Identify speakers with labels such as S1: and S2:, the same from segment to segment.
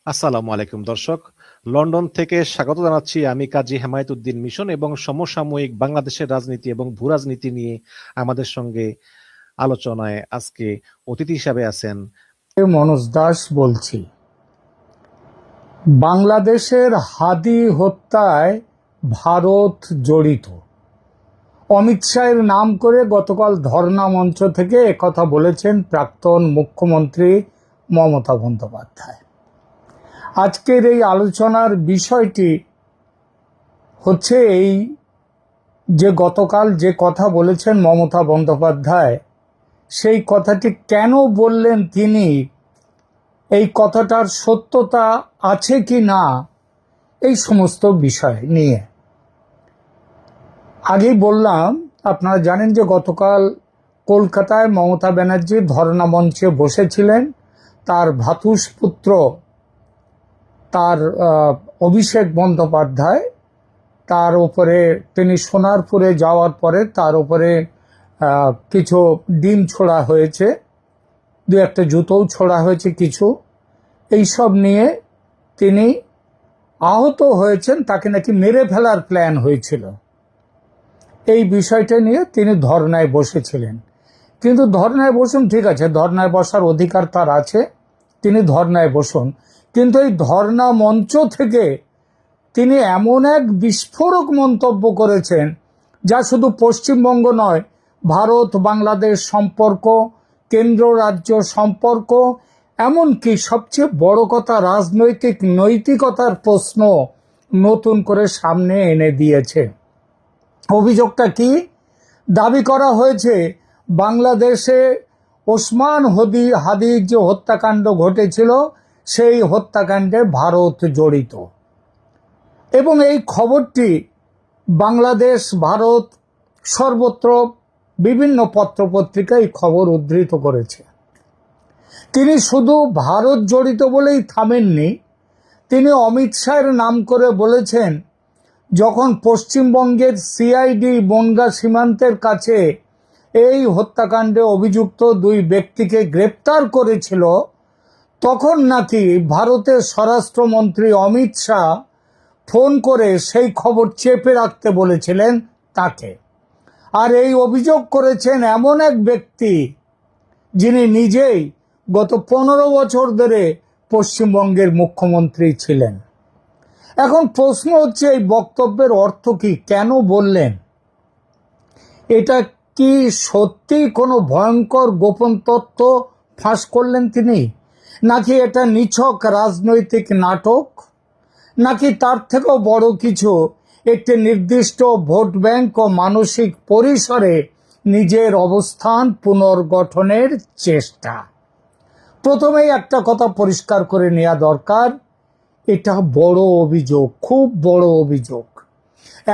S1: আসসালামু আলাইকুম দর্শক। লন্ডন থেকে স্বাগত জানাচ্ছি আমি কাজী হেমায়েতুদ্দিন মিশন এবং সমসাময়িক বাংলাদেশের রাজনীতি এবং ভূরাজনীতি নিয়ে আমাদের সঙ্গে আলোচনায় আজকে অতিথি হিসাবে আছেন।
S2: মনোজ দাস বলছি। বাংলাদেশের হাদি হত্যায় ভারত জড়িত। অমিত শাহের নাম করে গতকাল ধর্ণা মঞ্চ থেকে একথা বলেছেন প্রাক্তন মুখ্যমন্ত্রী মমতা বন্দ্যোপাধ্যায়। আজকের এই আলোচনার বিষয়টি হচ্ছে এই যে গতকাল যে কথা বলেছেন মমতা বন্দ্যোপাধ্যায়, সেই কথাটি কেন বললেন তিনি, এই কথাটার সত্যতা আছে কি না, এই সমস্ত বিষয় নিয়ে আগেই বললাম। আপনারা জানেন যে গতকাল কলকাতায় মমতা ব্যানার্জি ধর্ণা মঞ্চে বসেছিলেন। তার ভ্রাতুষ্পুত্র তার অভিষেক বন্দ্যোপাধ্যায়, তার উপরে তিনি সোনারপুরে যাওয়ার পরে তার উপরে কিছু ডিম ছোড়া হয়েছে, দু একটা জুতোও ছোড়া হয়েছে কিছু। এইসব নিয়ে তিনি আহত হয়েছেন, তাকে নাকি মেরে ফেলার প্ল্যান হয়েছিল। এই বিষয়টা নিয়ে তিনি ধর্নায় বসেছিলেন। কিন্তু ধর্নায় বসুন, ঠিক আছে, ধর্নায় বসার অধিকার তার আছে, তিনি ধর্নায় বসুন। কিন্তু এই ধর্না মঞ্চ থেকে তিনি এমন এক বিস্ফোরক মন্তব্য করেছেন যা শুধু পশ্চিমবঙ্গ নয়, ভারত বাংলাদেশ সম্পর্ক, কেন্দ্র রাজ্য সম্পর্ক, এমনকি সবচেয়ে বড় কথা রাজনৈতিক নৈতিকতার প্রশ্ন নতুন করে সামনে এনে দিয়েছে। অভিযোগটা কি? দাবি করা হয়েছে বাংলাদেশে ওসমান হাদির যে হত্যাকাণ্ড ঘটেছিল সেই হত্যাকাণ্ডে ভারত জড়িত, এবং এই খবরটি বাংলাদেশ ভারত সর্বত্র বিভিন্ন পত্রপত্রিকায় খবর উদ্ধৃত করেছে। তিনি শুধু ভারত জড়িত বলেই থামেননি, তিনি অমিত শাহের নাম করে বলেছেন যখন পশ্চিমবঙ্গের সিআইডি বনগাঁ সীমান্তের কাছে এই হত্যাকাণ্ডে অভিযুক্ত দুই ব্যক্তিকে গ্রেপ্তার করেছিল, তখন নাকি ভারতের স্বরাষ্ট্রমন্ত্রী অমিত শাহ ফোন করে সেই খবর চেপে রাখতে বলেছিলেন তাকে। আর এই অভিযোগ করেছেন এমন এক ব্যক্তি যিনি নিজেই গত 15 বছর ধরে পশ্চিমবঙ্গের মুখ্যমন্ত্রী ছিলেন। এখন প্রশ্ন হচ্ছে এই বক্তব্যের অর্থ কি, কেন বললেন? এটা কি সত্যি কোনো ভয়ঙ্কর গোপন তথ্য ফাঁস করলেন তিনি, নাকি এটা নিছক রাজনৈতিক নাটক, নাকি তার থেকেও বড় কিছু, একটি নির্দিষ্ট ভোট ব্যাংক ও মানসিক পরিসরে নিজের অবস্থান পুনর্গঠনের চেষ্টা? প্রথমেই একটা কথা পরিষ্কার করে নেওয়া দরকার, এটা বড় অভিযোগ, খুব বড় অভিযোগ।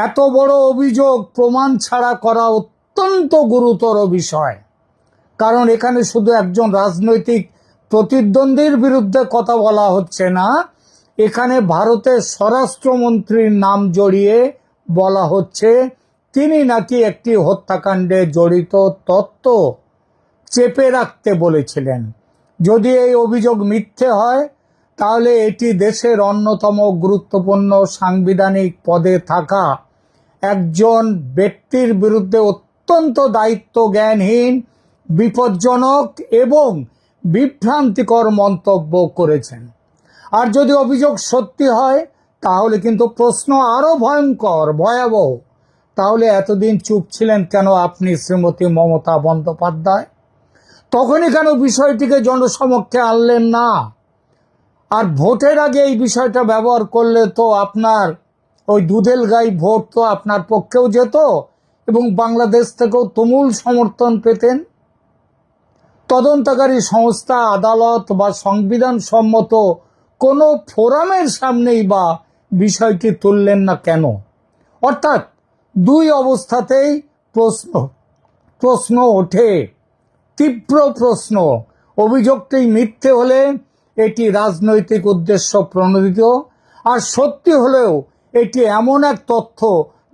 S2: এত বড় অভিযোগ প্রমাণ ছাড়া করা অত্যন্ত গুরুতর বিষয়, কারণ এখানে শুধু একজন রাজনৈতিক প্রতিদ্বন্দ্বীর বিরুদ্ধে কথা বলা হচ্ছে না, এখানে ভারতের স্বরাষ্ট্রমন্ত্রীর নাম জড়িয়ে বলা হচ্ছে তিনি নাকি একটি হত্যাকাণ্ডে জড়িত তথ্য চেপে রাখতে বলেছিলেন। যদি এই অভিযোগ মিথ্যে হয় তাহলে এটি দেশের অন্যতম গুরুত্বপূর্ণ সাংবিধানিক পদে থাকা একজন ব্যক্তির বিরুদ্ধে অত্যন্ত দায়িত্ব জ্ঞানহীন, বিপজ্জনক এবং বিভ্রান্তিকর মন্তব্য করেছেন। আর যদি অভিযোগ সত্যি হয় তাহলে কিন্তু প্রশ্ন আরো ভয়ঙ্কর, ভয়াবহ। তাহলে এতদিন চুপ ছিলেন কেন আপনি, শ্রীমতী মমতা বন্দ্যোপাধ্যায়? তখনই কেন বিষয়টিকে জনসমক্ষে আনলেন না? আর ভোটের আগে এই বিষয়টা ব্যবহার করলে তো আপনার ওই দুধেল গাই ভোট তো আপনার পক্ষেও যেত এবং বাংলাদেশ থেকেও তুমুল সমর্থন পেতেন। তদন্তকারী সংস্থা, আদালত বা সংবিধান সম্মত কোনো ফোরামের সামনেই বা বিষয়টি তুললেন না কেন? অর্থাৎ দুই অবস্থাতেই প্রশ্ন ওঠে, তীব্র প্রশ্ন। অভিযোগটি মিথ্যে হলে এটি রাজনৈতিক উদ্দেশ্য প্রণোদিত, আর সত্যি হলেও এটি এমন এক তথ্য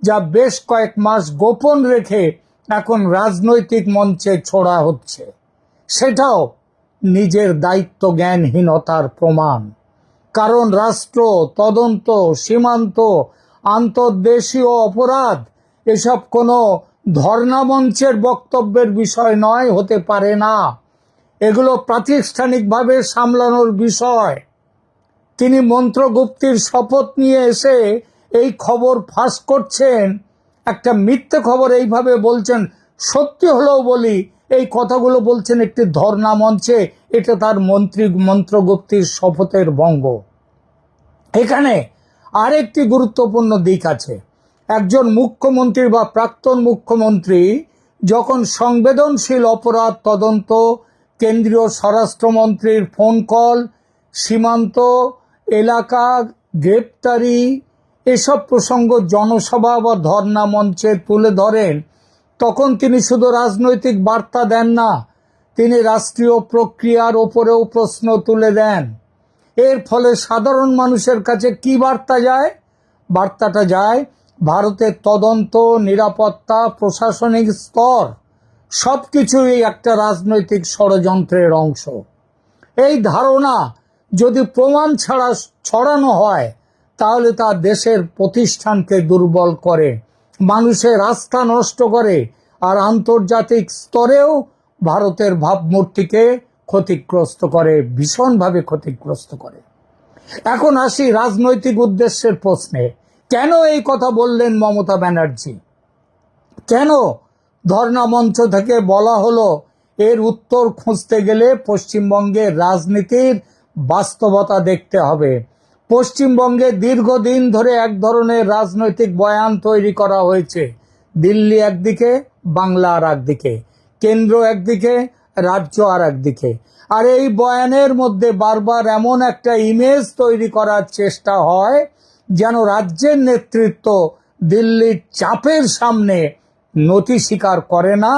S2: যা বেশ কয়েক মাস গোপন রেখে এখন রাজনৈতিক মঞ্চে ছোড়া হচ্ছে, সেটাও নিজের দায়িত্ব জ্ঞানহীনতার প্রমাণ। কারণ রাষ্ট্র, তদন্ত, সীমান্ত, আন্তর্দেশীয় অপরাধ এসব কোনো ধর্ণা মঞ্চের বক্তব্যের বিষয় নয়, হতে পারে না। এগুলো প্রাতিষ্ঠানিকভাবে সামলানোর বিষয়। তিনি মন্ত্রগুপ্তির শপথ নিয়ে এসে এই খবর ফাঁস করছেন, একটা মিথ্যে খবর এইভাবে বলছেন। সত্যি হলেও বলি, এই কথাগুলো বলছেন একটি ধর্ণা মঞ্চে, এটা তার মন্ত্রগুপ্তির শপথের ভঙ্গ। এখানে আরেকটি গুরুত্বপূর্ণ দিক আছে। একজন মুখ্যমন্ত্রী বা প্রাক্তন মুখ্যমন্ত্রী যখন সংবেদনশীল অপরাধ তদন্ত, কেন্দ্রীয় স্বরাষ্ট্রমন্ত্রীর ফোন কল, সীমান্ত এলাকা গ্রেপ্তারি, এসব প্রসঙ্গ জনসভা বা ধর্ণা মঞ্চে তুলে ধরেন, তখন তিনি শুধু রাজনৈতিক বার্তা দেন না, তিনি রাষ্ট্রীয় প্রক্রিয়ার ওপরেও প্রশ্ন তুলে দেন। এর ফলে সাধারণ মানুষের কাছে কি বার্তা যায়? বার্তাটা যায় ভারতের তদন্ত, নিরাপত্তা, প্রশাসনিক স্তর সবকিছুই একটা রাজনৈতিক ষড়যন্ত্রের অংশ। এই ধারণা যদি প্রমাণ ছাড়া ছড়ানো হয়, তাহলে তা দেশের প্রতিষ্ঠানকে দুর্বল করে, মানুষের আস্থা নষ্ট করে, আর আন্তর্জাতিক স্তরেও ভারতের ভাবমূর্তিকে ক্ষতিগ্রস্ত করে, ভীষণভাবে ক্ষতিগ্রস্ত করে। এখন আসি রাজনৈতিক উদ্দেশ্যের প্রশ্নে। কেন এই কথা বললেন মমতা ব্যানার্জি? কেন ধর্ণা মঞ্চ থেকে বলা হলো? এর উত্তর খুঁজতে গেলে পশ্চিমবঙ্গের রাজনীতির বাস্তবতা দেখতে হবে। পশ্চিমবঙ্গে দীর্ঘদিন ধরে এক ধরনের রাজনৈতিক বয়ান তৈরি করা হয়েছে। দিল্লি একদিকে, বাংলা আর একদিকে, কেন্দ্র একদিকে, রাজ্য আর একদিকে। আর এই বয়ানের মধ্যে বারবার এমন একটা ইমেজ তৈরি করার চেষ্টা হয় যেন রাজ্যের নেতৃত্ব দিল্লির চাপের সামনে নতি স্বীকার করে না,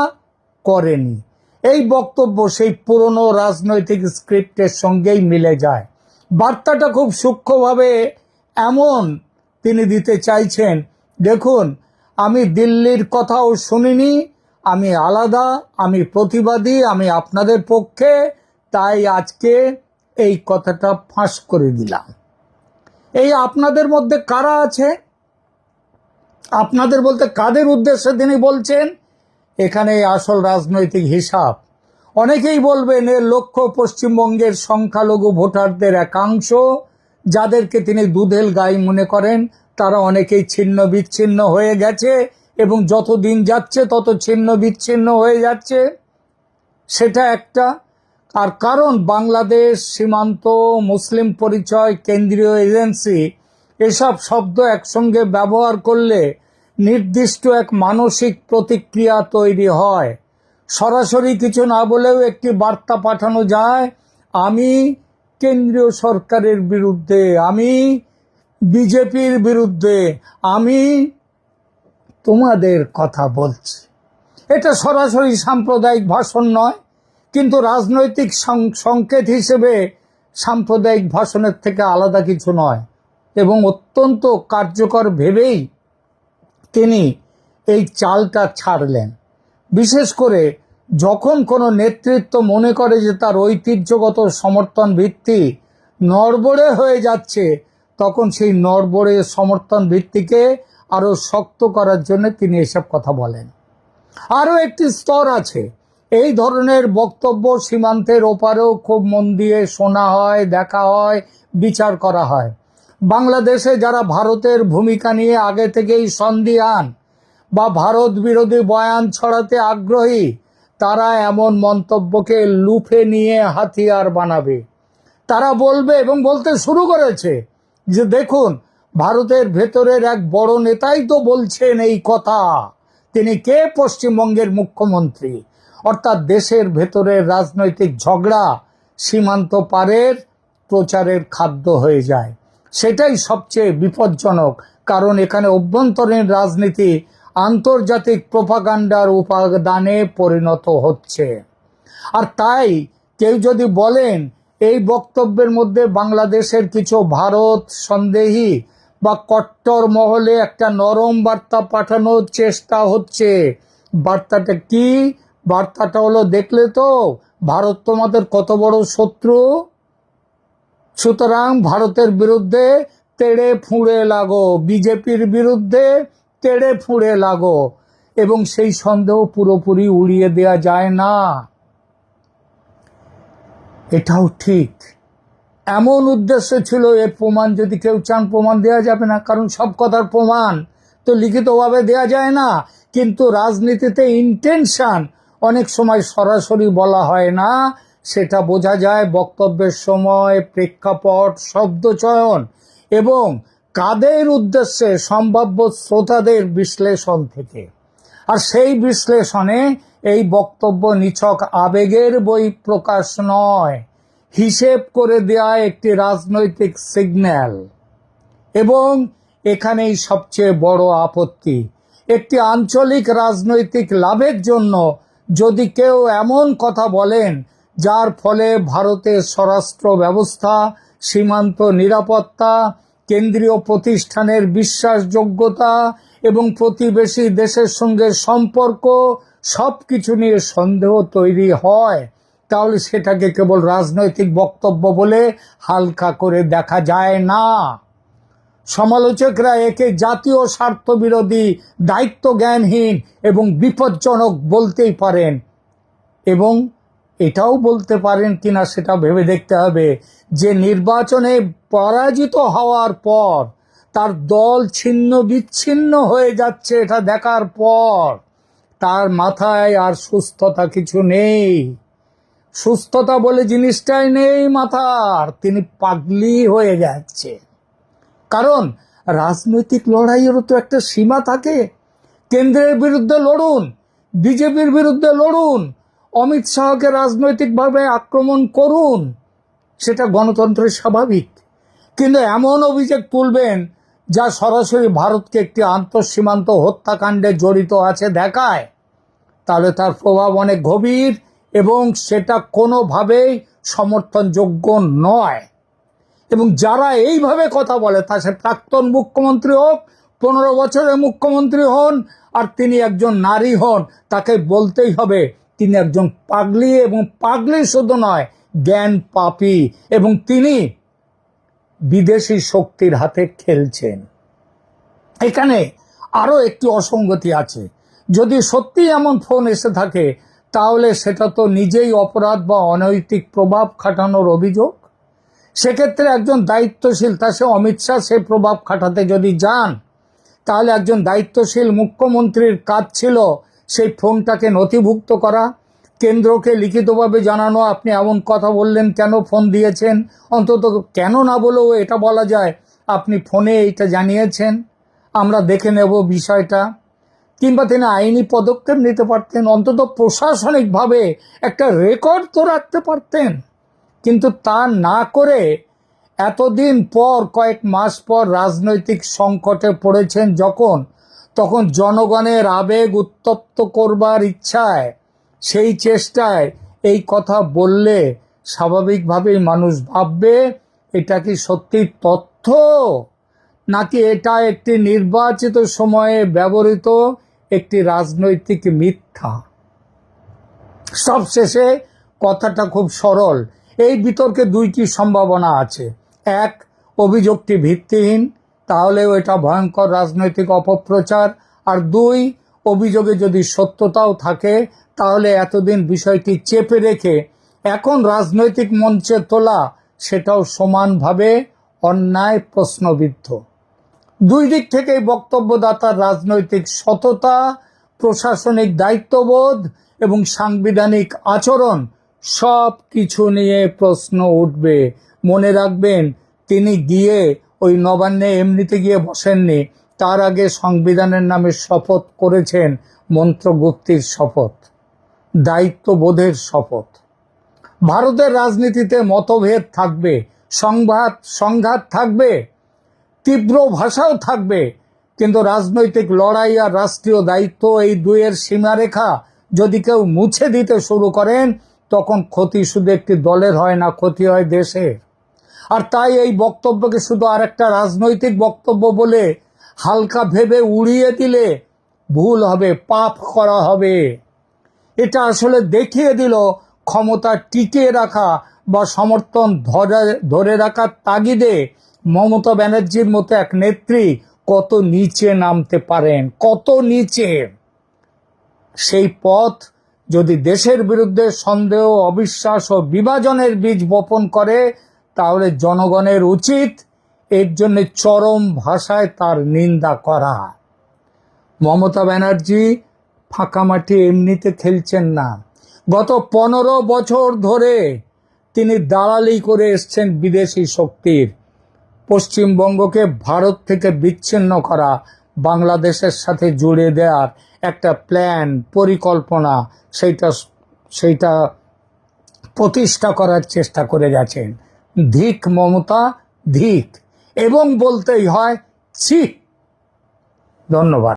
S2: করেনি। এই বক্তব্য সেই পুরনো রাজনৈতিক স্ক্রিপ্টের সঙ্গেই মিলে যায়। বার্তাটা খুব সূক্ষ্মভাবে এমন তিনি দিতে চাইছেন, দেখুন, আমি দিল্লির কথাও শুনিনি, আমি আলাদা, আমি প্রতিবাদী, আমি আপনাদের পক্ষে, তাই আজকে এই কথাটা ফাঁস করে দিলাম। এই আপনাদের মধ্যে কারা আছে? আপনাদের বলতে কাদের উদ্দেশ্যে তিনি বলছেন? এখানে আসল রাজনৈতিক হিসাব। অনেকেই বলবেন এর লক্ষ্য পশ্চিমবঙ্গের সংখ্যালঘু ভোটারদের একাংশ, যাদেরকে তিনি দুধেল গাই মনে করেন, তারা অনেকেই ছিন্ন বিচ্ছিন্ন হয়ে গেছে এবং যত দিন যাচ্ছে তত ছিন্ন বিচ্ছিন্ন হয়ে যাচ্ছে, সেটা একটা। আর কারণ বাংলাদেশ, সীমান্ত, মুসলিম পরিচয়, কেন্দ্রীয় এজেন্সি, এসব শব্দ একসঙ্গে ব্যবহার করলে নির্দিষ্ট এক মানসিক প্রতিক্রিয়া তৈরি হয়। সরাসরি কিছু না বলেও একটি বার্তা পাঠানো যায়, আমি কেন্দ্রীয় সরকারের বিরুদ্ধে, আমি বিজেপির বিরুদ্ধে, আমি তোমাদের কথা বলছি। এটা সরাসরি সাম্প্রদায়িক ভাষণ নয়, কিন্তু রাজনৈতিক সংকেত হিসেবে সাম্প্রদায়িক ভাষণের থেকে আলাদা কিছু নয়, এবং অত্যন্ত কার্যকর ভেবেই তিনি এই চালটা ছাড়লেন। বিশেষ করে যখন কোনো নেতৃত্ব মনে করে যে তার ঐতিহ্যগত সমর্থন ভিত্তি নড়বড়ে হয়ে যাচ্ছে, তখন সেই নড়বড়ে সমর্থন ভিত্তিকে আরো শক্ত করার জন্য তিনি এসব কথা বলেন। আরও একটি স্তর আছে। এই ধরনের বক্তব্য সীমান্তের ওপারেও খুব মন দিয়ে শোনা হয়, দেখা হয়, বিচার করা হয়। বাংলাদেশে যারা ভারতের ভূমিকা নিয়ে আগে থেকেই সন্দিহান বা ভারত বিরোধী বয়ান ছড়াতে আগ্রহী, তারা এমন মন্তব্যকে লুফে নিয়ে হাতিয়ার বানাবে। তারা বলবে এবং বলতে শুরু করেছে যে দেখুন, ভারতের ভেতরের এক বড় নেতাই তো বলছেন এই কথা। তিনি কে? পশ্চিমবঙ্গের মুখ্যমন্ত্রী। অর্থাৎ দেশের ভেতরের রাজনৈতিক ঝগড়া সীমান্ত পারের প্রচারের খাদ্য হয়ে যায়। সেটাই সবচেয়ে বিপজ্জনক, কারণ এখানে অভ্যন্তরীণ রাজনীতি আন্তর্জাতিক প্রোপাগান্ডার উপাদানে পরিণত হচ্ছে। আর তাই কেউ যদি বলেন এই বক্তব্যের মধ্যে বাংলাদেশের কিছু ভারত সন্দেহী বা কট্টর মহলে একটা নরম বার্তা পাঠানোর চেষ্টা হচ্ছে, বার্তাটা কি? বার্তাটা হলো, দেখলে তো ভারত তোমাদের কত বড় শত্রু, সুতরাং ভারতের বিরুদ্ধে তেড়ে ফুঁড়ে লাগো, বিজেপির বিরুদ্ধে তেড়ে ফুঁড়ে লাগো, এবং সেই সন্দেহ পুরোপুরি উড়িয়ে দেওয়া যায় না। এটাও ঠিক, এমন উদ্দেশ্য ছিল। এর প্রমাণ যদি কেউ চান, প্রমাণ দেওয়া যাবে না, কারণ সব কথার প্রমাণ তো লিখিতভাবে দেওয়া যায় না। কিন্তু রাজনীতিতে ইন্টেনশন অনেক সময় সরাসরি বলা হয় না, সেটা বোঝা যায় বক্তব্যের সময়, প্রেক্ষাপট, শব্দচয়ন এবং কাদের উদ্দেশ্যে সম্ভাব্য শ্রোতাদের বিশ্লেষণ থেকে। আর সেই বিশ্লেষণে এই বক্তব্য নিছক আবেগের বহিঃপ্রকাশ নয়, হিসেব করে দেয়া একটি রাজনৈতিক সিগন্যাল। এবং এখানেই সবচেয়ে বড় আপত্তি, একটি আঞ্চলিক রাজনৈতিক লাভের জন্য যদি কেউ এমন কথা বলেন যার ফলে ভারতের স্বরাষ্ট্র ব্যবস্থা, সীমান্ত নিরাপত্তা, কেন্দ্রীয় প্রতিষ্ঠানের বিশ্বাসযোগ্যতা এবং প্রতিবেশী দেশের সঙ্গে সম্পর্ক সবকিছু নিয়ে সন্দেহ তৈরি হয়, তাহলে সেটাকে কেবল রাজনৈতিক বক্তব্য বলে হালকা করে দেখা যায় না। সমালোচকরা একে জাতীয় স্বার্থ বিরোধী, দায়িত্ব জ্ঞানহীন এবং বিপজ্জনক বলতেই পারেন, এবং এটাও বলতে পারেন কিনা সেটা ভেবে দেখতে হবে যে নির্বাচনে পরাজিত হওয়ার পর তার দল ছিন্ন বিচ্ছিন্ন হয়ে যাচ্ছে, এটা দেখার পর তার মাথায় আর সুস্থতা কিছু নেই। সুস্থতা বলে জিনিসটাই নেই মাথার, তিনি পাগলি হয়ে যাচ্ছে। কারণ রাজনৈতিক লড়াইয়েরও তো একটা সীমা থাকে। কেন্দ্রের বিরুদ্ধে লড়ুন, বিজেপির বিরুদ্ধে লড়ুন, অমিত শাহকে রাজনৈতিকভাবে আক্রমণ করুন, সেটা গণতন্ত্রের স্বাভাবিক। কিন্তু এমন অভিযোগ তুলবেন যা সরাসরি ভারতকে একটি আন্তঃসীমান্ত হত্যাকাণ্ডে জড়িত আছে দেখায়, তাহলে তার প্রভাব অনেক গভীর এবং সেটা কোনোভাবেই সমর্থনযোগ্য নয়। এবং যারা এইভাবে কথা বলে, তা সে প্রাক্তন মুখ্যমন্ত্রী হোক, 15 বছরের মুখ্যমন্ত্রী হন, আর তিনি একজন নারী হন, তাকে বলতেই হবে তিনি একজন পাগলি, এবং পাগলি শুধু নয়, জ্ঞান পাপী, এবং তিনি বিদেশি শক্তির হাতে খেলছেন। এখানে আরো একটি অসঙ্গতি আছে। যদি সত্যি এমন ফোন এসে থাকে, তাহলে সেটা তো নিজেই অপরাধ বা অনৈতিক প্রভাব খাটানোর অভিযোগ। সেক্ষেত্রে একজন দায়িত্বশীল, তা সে অমিত শাহ, সে প্রভাব খাটাতে যদি যান, তাহলে একজন দায়িত্বশীল মুখ্যমন্ত্রীর কাজ ছিল সেই ফোনটাকে নথিভুক্ত করা, কেন্দ্রকে লিখিতভাবে জানানো আপনি এমন কথা বললেন, কেন ফোন দিয়েছেন, অন্তত কেন না বলেও এটা বলা যায় আপনি ফোনে এইটা জানিয়েছেন, আমরা দেখে নেব বিষয়টা। কিংবা তিনি আইনি পদক্ষেপ নিতে পারতেন, অন্তত প্রশাসনিকভাবে একটা রেকর্ড তো রাখতে পারতেন। কিন্তু তা না করে এতদিন পর, কয়েক মাস পর রাজনৈতিক সংকটে পড়েছেন যখন, তখন জনগণের আবেগ উত্তপ্ত করবার ইচ্ছায়, সেই চেষ্টায় এই কথা বললে স্বাভাবিকভাবেই মানুষ ভাববে এটা কি সত্যি তথ্য, নাকি এটা একটি নির্বাচিত সময়ে ব্যবহৃত একটি রাজনৈতিক মিথ্যা। সবশেষে কথাটা খুব সরল, এই বিতর্কে দুইটি সম্ভাবনা আছে। এক, অভিযোগটি ভিত্তিহীন, তাহলেও এটা ভয়ঙ্কর রাজনৈতিক অপপ্রচার। আর দুই, অভিযোগে যদি সত্যতাও থাকে, তাহলে এতদিন বিষয়টি চেপে রেখে এখন রাজনৈতিক মঞ্চে তোলা, সেটাও সমানভাবে অন্যায়, প্রশ্নবিদ্ধ। দুই দিক থেকেই বক্তব্যদাতার রাজনৈতিক সততা, প্রশাসনিক দায়িত্ববোধ এবং সাংবিধানিক আচরণ সব কিছু নিয়ে প্রশ্ন উঠবে। মনে রাখবেন, তিনি গিয়ে ওই নবান্নে এমনিতে গিয়ে বসেননি, তার আগে সংবিধানের নামে শপথ করেছেন, মন্ত্রগুপ্তির শপথ, দায়িত্ববোধের শপথ। ভারতের রাজনীতিতে মতভেদ থাকবে, সংঘাত থাকবে, তীব্র ভাষাও থাকবে, কিন্তু রাজনৈতিক লড়াই আর রাষ্ট্রীয় দায়িত্ব, এই দুইয়ের সীমারেখা যদি কেউ মুছে দিতে শুরু করেন, তখন ক্ষতি শুধু একটি দলের হয় না, ক্ষতি হয় দেশের। আর তাই এই বক্তব্যকে শুধু আর একটা রাজনৈতিক বক্তব্য বলে হালকা ভেবে উড়িয়ে দিলে ভুল হবে, পাপ করা হবে। এটা আসলে দেখিয়ে দিল ক্ষমতা টিকিয়ে রাখা বা সমর্থন ধরে রাখার তাগিদে মমতা ব্যানার্জির মতো এক নেত্রী কত নিচে নামতে পারেন, কত নিচে। সেই পথ যদি দেশের বিরুদ্ধে সন্দেহ, অবিশ্বাস ও বিভাজনের বীজ বপন করে, তাহলে জনগণের উচিত এর জন্য চরম ভাষায় তার নিন্দা করা। মমতা ব্যানার্জি ফাঁকা মাঠে এমনিতে খেলছেন না। গত 15 বছর ধরে তিনি দালালি করে এসছেন বিদেশি শক্তির। পশ্চিমবঙ্গকে ভারত থেকে বিচ্ছিন্ন করা, বাংলাদেশের সাথে জুড়ে দেওয়ার একটা প্ল্যান, পরিকল্পনা, সেইটা প্রতিষ্ঠা করার চেষ্টা করে গেছেন। ধিক মমতা, ধিক। এবং বলতেই হয় ছি। ধন্যবাদ।